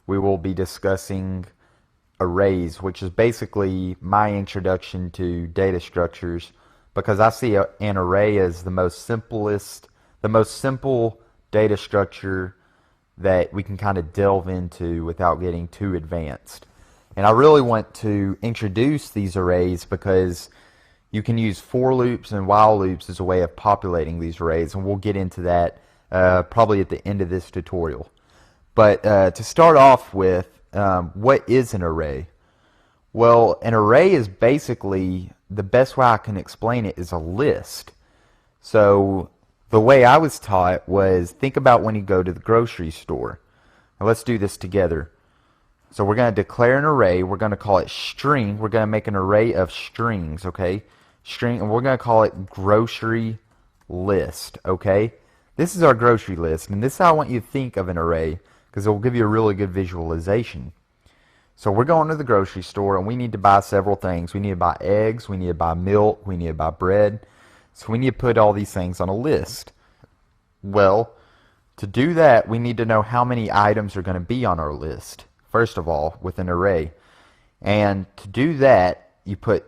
we will be discussing arrays, which is basically my introduction to data structures, because I see an array as the most simple data structure that we can kind of delve into without getting too advanced. And I really want to introduce these arrays because you can use for loops and while loops as a way of populating these arrays, and we'll get into that probably at the end of this tutorial. But to start off with, what is an array? Well, an array is basically, the best way I can explain it is a list. So the way I was taught was, think about when you go to the grocery store. Now let's do this together. So we're going to declare an array. We're going to call it string. We're going to make an array of strings, okay? String, and we're going to call it grocery list, okay? This is our grocery list, and this is how I want you to think of an array, because it will give you a really good visualization. So we're going to the grocery store, and we need to buy several things. We need to buy eggs, we need to buy milk, we need to buy bread. So we need to put all these things on a list. Well, to do that, we need to know how many items are going to be on our list, first of all, with an array. And to do that, you put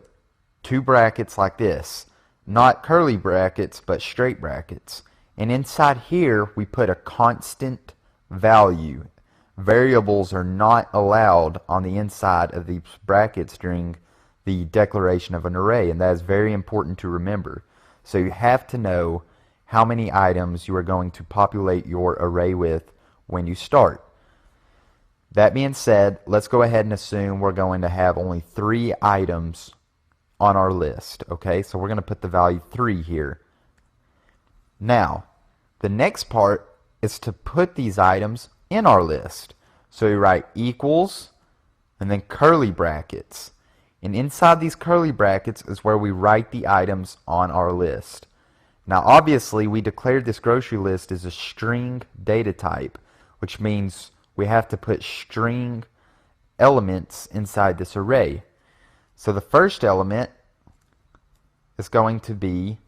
two brackets like this. Not curly brackets, but straight brackets. And inside here, we put a constant value. Variables are not allowed on the inside of these brackets during the declaration of an array, and that is very important to remember. So you have to know how many items you are going to populate your array with when you start. That being said, let's go ahead and assume we're going to have only 3 items on our list. Okay, so we're going to put the value 3 here. Now, the next part is to put these items in our list. So we write equals and then curly brackets. And inside these curly brackets is where we write the items on our list. Now obviously we declared this grocery list as a string data type, which means we have to put string elements inside this array. So the first element is going to be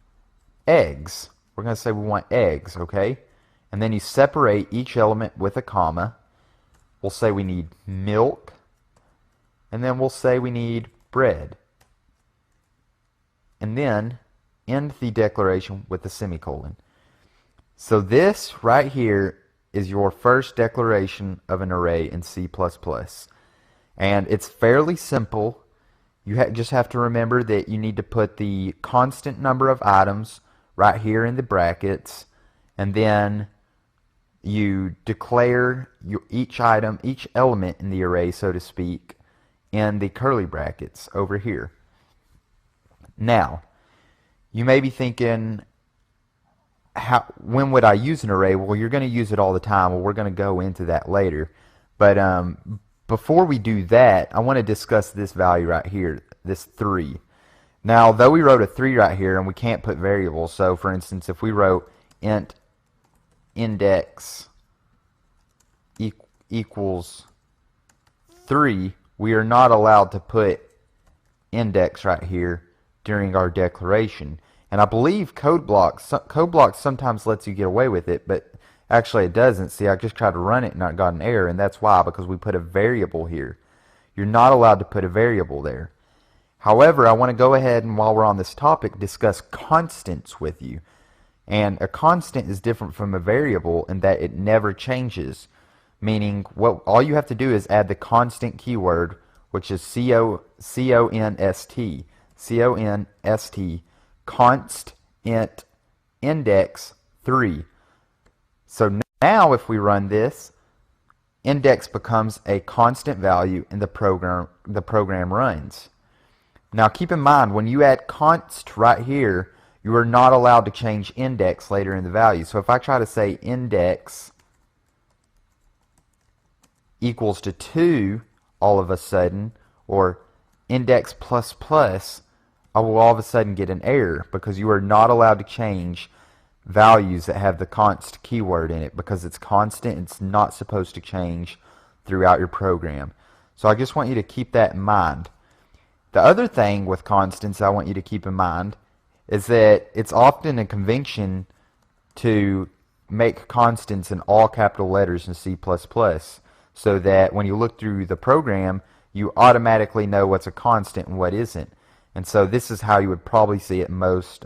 eggs. We're going to say we want eggs, okay? And then you separate each element with a comma. We'll say we need milk, and then we'll say we need bread. And then end the declaration with a semicolon. So this right here is your first declaration of an array in C++. And it's fairly simple. You just have to remember that you need to put the constant number of items right here in the brackets, and then you declare each item, each element in the array, so to speak, in the curly brackets over here. Now, you may be thinking, when would I use an array? Well, you're going to use it all the time. Well, we're going to go into that later. But before we do that, I want to discuss this value right here, this 3. Now, though we wrote a 3 right here, and we can't put variables, so for instance, if we wrote int index equals 3, we are not allowed to put index right here during our declaration. And I believe code blocks sometimes lets you get away with it, but actually it doesn't. See, I just tried to run it and I got an error, and that's why, because we put a variable here. You're not allowed to put a variable there. However, I want to go ahead and, while we're on this topic, discuss constants with you. And a constant is different from a variable in that it never changes, meaning all you have to do is add the constant keyword, which is C-O-N-S-T, const int index 3. So now if we run this, index becomes a constant value and the program runs. Now keep in mind, when you add const right here, you are not allowed to change index later in the value. So if I try to say index equals to 2 all of a sudden, or index plus plus, I will all of a sudden get an error, because you are not allowed to change values that have the const keyword in it, because it's constant. It's not supposed to change throughout your program. So I just want you to keep that in mind. The other thing with constants I want you to keep in mind is that it's often a convention to make constants in all capital letters in C++. so that when you look through the program, you automatically know what's a constant and what isn't. And so this is how you would probably see it in most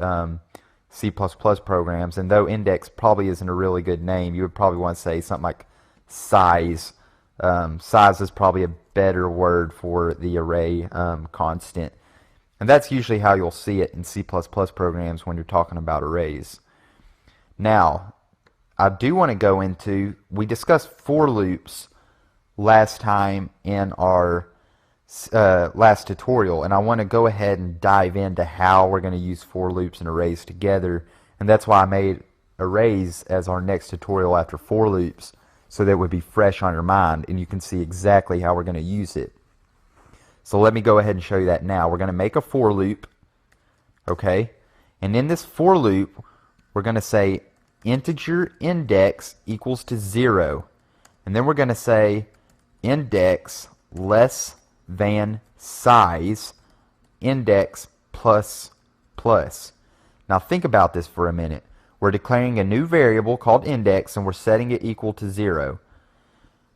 C++ programs. And though index probably isn't a really good name, you would probably want to say something like size. Size is probably a better word for the array constant. And that's usually how you'll see it in C++ programs when you're talking about arrays. Now, I do want to go into, we discussed for loops last time in our last tutorial, and I want to go ahead and dive into how we're going to use for loops and arrays together, and that's why I made arrays as our next tutorial after for loops, so that it would be fresh on your mind and you can see exactly how we're going to use it. So let me go ahead and show you that now. We're going to make a for loop, okay, and in this for loop we're going to say integer index equals to 0, and then we're going to say index less than size index plus plus. Now think about this for a minute. We're declaring a new variable called index and we're setting it equal to 0.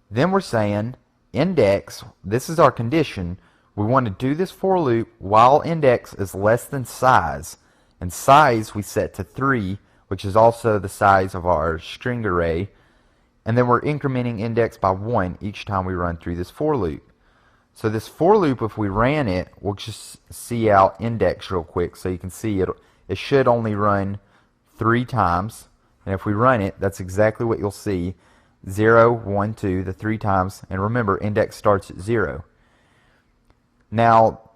Then we're saying index, this is our condition, we want to do this for loop while index is less than size, and size we set to 3, which is also the size of our string array, and then we're incrementing index by 1 each time we run through this for loop. So this for loop, if we ran it, we'll just see out index real quick so you can see it should only run 3 times, and if we run it, that's exactly what you'll see, 0, 1, 2, the 3 times, and remember index starts at 0. Now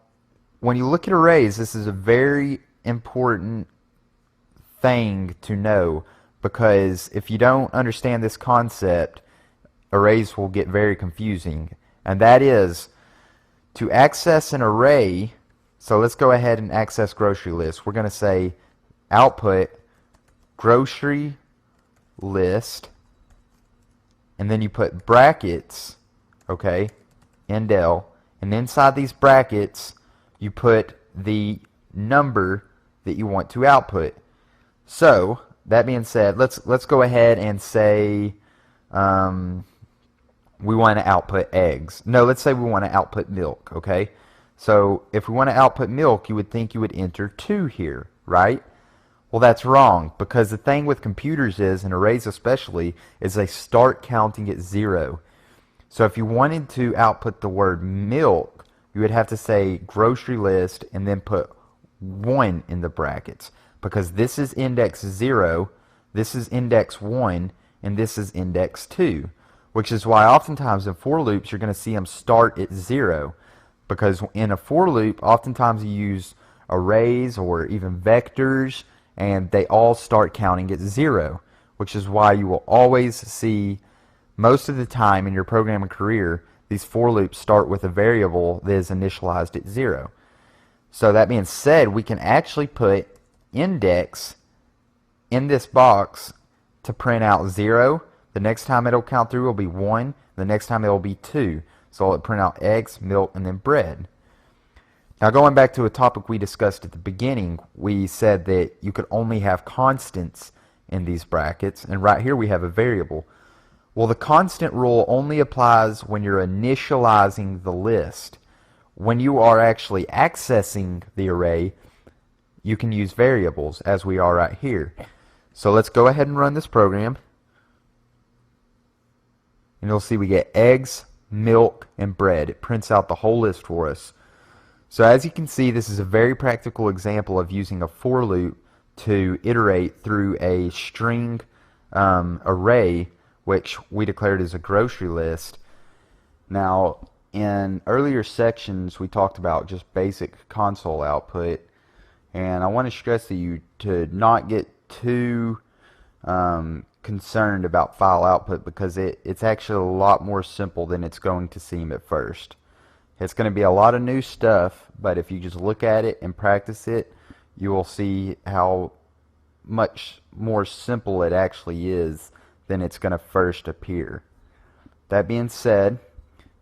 when you look at arrays, this is a very important thing to know, because if you don't understand this concept, arrays will get very confusing, and that is to access an array. So let's go ahead and access grocery list. We're going to say output grocery list, and then you put brackets, okay, indel, and inside these brackets you put the number that you want to output. So that being said, let's go ahead and say we want to output eggs. No, let's say we want to output milk, okay? So if we want to output milk, you would think you would enter 2 here, right? Well, that's wrong, because the thing with computers is, and arrays especially, is they start counting at 0. So if you wanted to output the word milk, you would have to say grocery list and then put 1 in the brackets, because this is index 0, this is index 1, and this is index 2. Which is why oftentimes in for loops you're going to see them start at 0, because in a for loop oftentimes you use arrays or even vectors and they all start counting at 0, which is why you will always see most of the time in your programming career these for loops start with a variable that is initialized at 0. So that being said, we can actually put index in this box to print out 0. The next time it'll count through will be 1. The next time it'll be 2. So it'll print out eggs, milk, and then bread. Now going back to a topic we discussed at the beginning, we said that you could only have constants in these brackets, and right here we have a variable. Well, the constant rule only applies when you're initializing the list. When you are actually accessing the array, you can use variables, as we are right here. So let's go ahead and run this program. And you'll see we get eggs, milk, and bread. It prints out the whole list for us. So as you can see, this is a very practical example of using a for loop to iterate through a string array, which we declared as a grocery list. Now, in earlier sections, we talked about just basic console output, and I want to stress to you to not get too concerned about file output, because it's actually a lot more simple than it's going to seem at first. It's going to be a lot of new stuff, but if you just look at it and practice it, you will see how much more simple it actually is than it's going to first appear. That being said,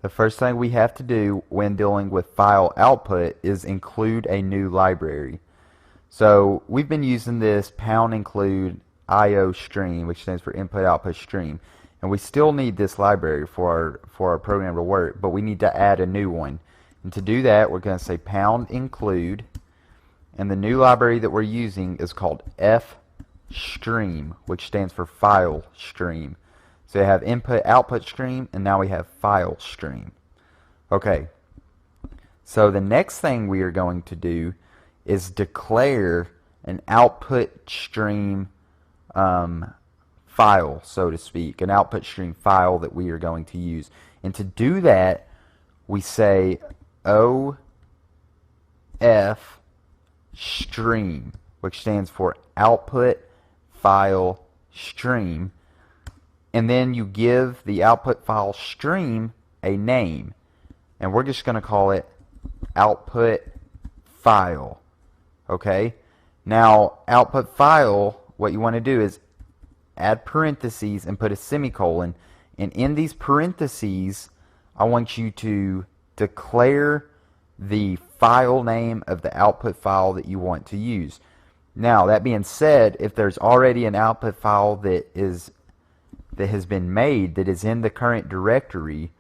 the first thing we have to do when dealing with file output is include a new library. So we've been using this #include IO stream, which stands for input output stream, And we still need this library for our program to work, but we need to add a new one. And to do that, we're going to say pound include, and the new library that we're using is called fstream, which stands for file stream. So you have input output stream, and now we have file stream. Okay, so the next thing we are going to do is declare an output stream file, so to speak, an output stream file that we are going to use. And to do that, we say OF stream, which stands for output file stream, and then you give the output file stream a name, and we're just going to call it output file. Okay, now output file, what you want to do is add parentheses and put a semicolon, and in these parentheses I want you to declare the file name of the output file that you want to use. Now, that being said, if there's already an output file that has been made that is in the current directory,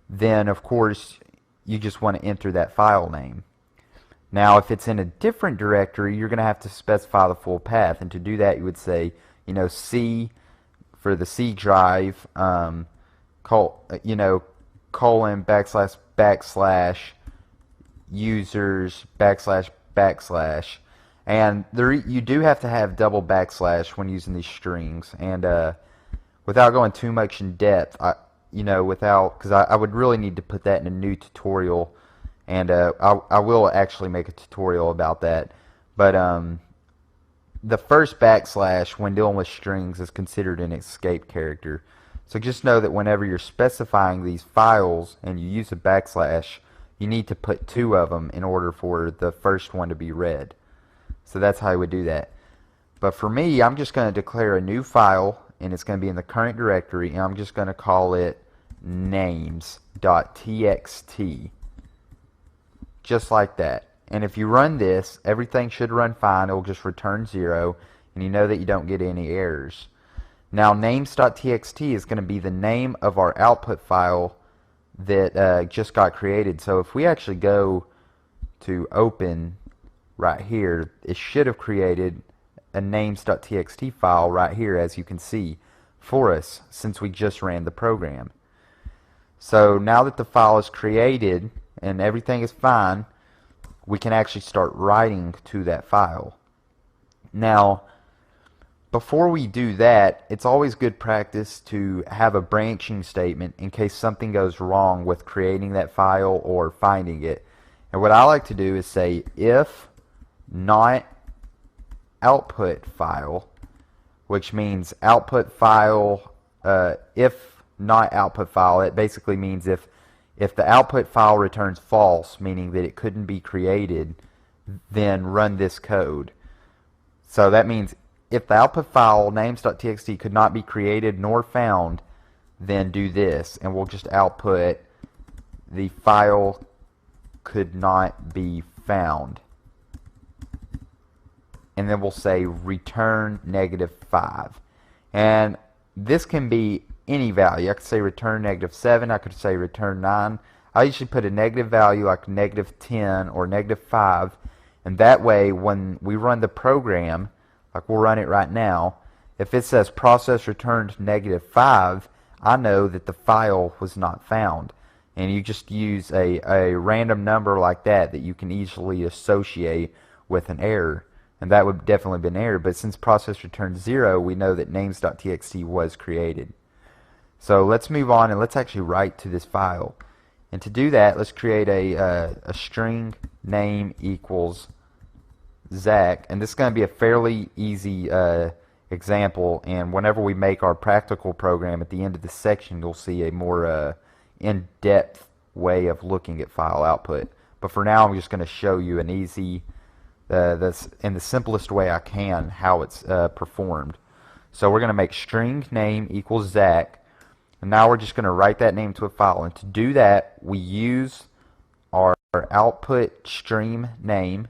then of course you just want to enter that file name. Now, if it's in a different directory, you're going to have to specify the full path, and to do that you would say, C for the C drive, colon // users // and you do have to have double backslash when using these strings. And without going too much in depth, because I would really need to put that in a new tutorial, and I will actually make a tutorial about that. But the first backslash when dealing with strings is considered an escape character. So just know that whenever you're specifying these files and you use a backslash, you need to put two of them in order for the first one to be read. So that's how you would do that. But for me, I'm just going to declare a new file, and it's going to be in the current directory, and I'm just going to call it names.txt. Just like that. And if you run this, everything should run fine. It will just return 0, and you know that you don't get any errors. Now, names.txt is going to be the name of our output file that just got created. So if we actually go to open right here, it should have created a names.txt file right here, as you can see, for us, since we just ran the program. So now that the file is created and everything is fine, we can actually start writing to that file. Now, before we do that, it's always good practice to have a branching statement in case something goes wrong with creating that file or finding it. And what I like to do is say if not output file, which means output file, if not output file, it basically means if the output file returns false, meaning that it couldn't be created, then run this code. So that means if the output file names.txt could not be created nor found, then do this, and we'll just output the file could not be found. And then we'll say return -5. And this can be any value. I could say return -7. I could say return 9. I usually put a negative value like -10 or -5. And that way, when we run the program, like we'll run it right now, if it says process returned -5, I know that the file was not found. And you just use a random number like that you can easily associate with an error. And that would definitely be an error. But since process returned 0, we know that names.txt was created. So let's move on and let's actually write to this file. And to do that, let's create a string name equals Zach. And this is going to be a fairly easy example. And whenever we make our practical program at the end of this section, you'll see a more in-depth way of looking at file output. But for now, I'm just going to show you an easy, in the simplest way I can, how it's performed. So we're going to make string name equals Zach. And now we're just going to write that name to a file. And to do that, we use our output stream name,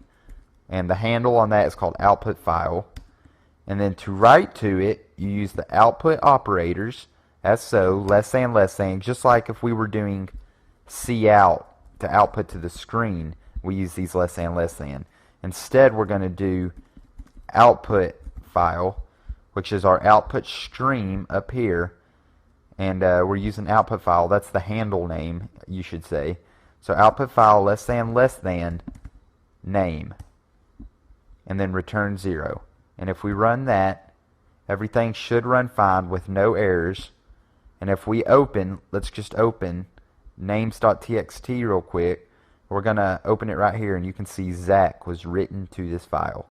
and the handle on that is called output file. And then to write to it, you use the output operators as so, less than, just like if we were doing cout to output to the screen, we use these less than. Instead, we're going to do output file, which is our output stream up here, and we're using output file. That's the handle name, you should say. So output file less than name, and then return 0. And if we run that, everything should run fine with no errors. And if we open, let's just open names.txt real quick. We're going to open it right here, and you can see Zach was written to this file.